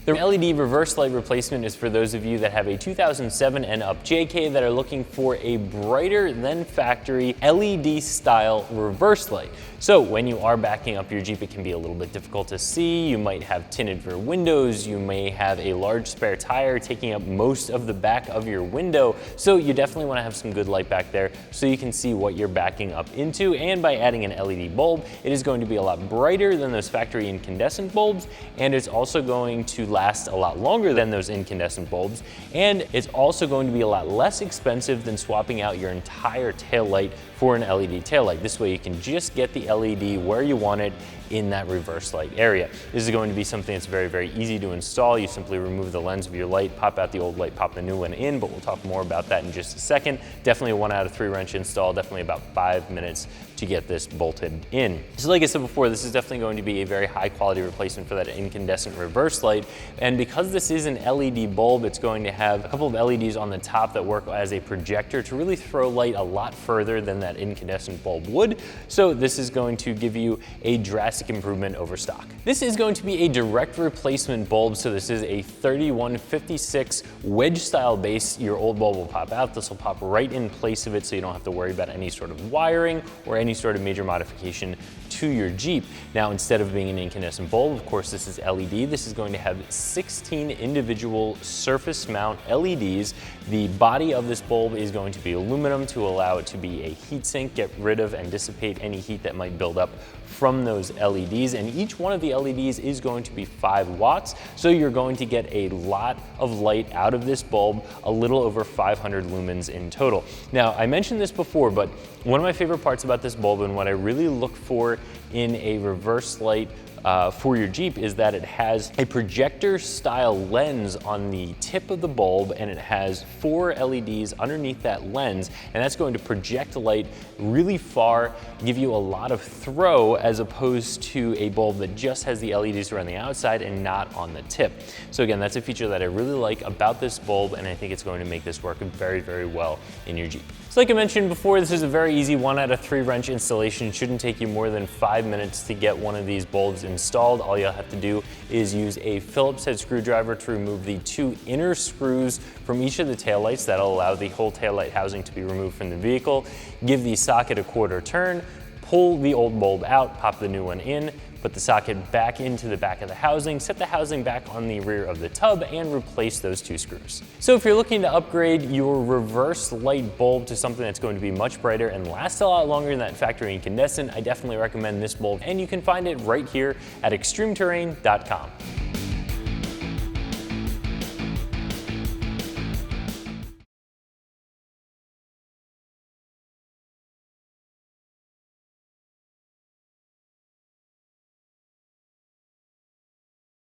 The LED reverse light replacement is for those of you that have a 2007 and up JK that are looking for a brighter than factory LED style reverse light. So when you are backing up your Jeep, it can be a little bit difficult to see. You might have tinted rear windows. You may have a large spare tire taking up most of the back of your window. So you definitely want to have some good light back there so you can see what you're backing up into. And by adding an LED bulb, it is going to be a lot brighter than those factory incandescent bulbs. And it's also going to last a lot longer than those incandescent bulbs. And it's also going to be a lot less expensive than swapping out your entire tail light for an LED tail light. This way you can just get the LED where you want it in that reverse light area. This is going to be something that's very, very easy to install. You simply remove the lens of your light, pop out the old light, pop the new one in, but we'll talk more about that in just a second. Definitely a 1 out of 3 wrench install, definitely about 5 minutes to get this bolted in. So like I said before, this is definitely going to be a very high quality replacement for that incandescent reverse light. And because this is an LED bulb, it's going to have a couple of LEDs on the top that work as a projector to really throw light a lot further than that incandescent bulb would. So this is going to give you a drastic improvement over stock. This is going to be a direct replacement bulb. So this is a 3156 wedge style base. Your old bulb will pop out. This will pop right in place of it, so you don't have to worry about any sort of wiring or any sort of major modification to your Jeep. Now, instead of being an incandescent bulb, of course, this is LED. This is going to have 16 individual surface mount LEDs. The body of this bulb is going to be aluminum to allow it to be a heat sink, get rid of and dissipate any heat that might build up from those LEDs. And each one of the LEDs is going to be 5 watts. So you're going to get a lot of light out of this bulb, a little over 500 lumens in total. Now, I mentioned this before, but one of my favorite parts about this bulb and what I really look for in a reverse light for your Jeep is that it has a projector style lens on the tip of the bulb, and it has 4 LEDs underneath that lens, and that's going to project light really far, give you a lot of throw, as opposed to a bulb that just has the LEDs around the outside and not on the tip. So again, that's a feature that I really like about this bulb, and I think it's going to make this work very, very well in your Jeep. So like I mentioned before, this is a very easy 1 out of 3 wrench installation. It shouldn't take you more than 5 minutes to get one of these bulbs installed. All you'll have to do is use a Phillips head screwdriver to remove the 2 inner screws from each of the taillights. That'll allow the whole taillight housing to be removed from the vehicle. Give the socket a 1/4 turn, pull the old bulb out, pop the new one in, put the socket back into the back of the housing, set the housing back on the rear of the tub, and replace those 2 screws. So if you're looking to upgrade your reverse light bulb to something that's going to be much brighter and last a lot longer than that factory incandescent, I definitely recommend this bulb, and you can find it right here at ExtremeTerrain.com.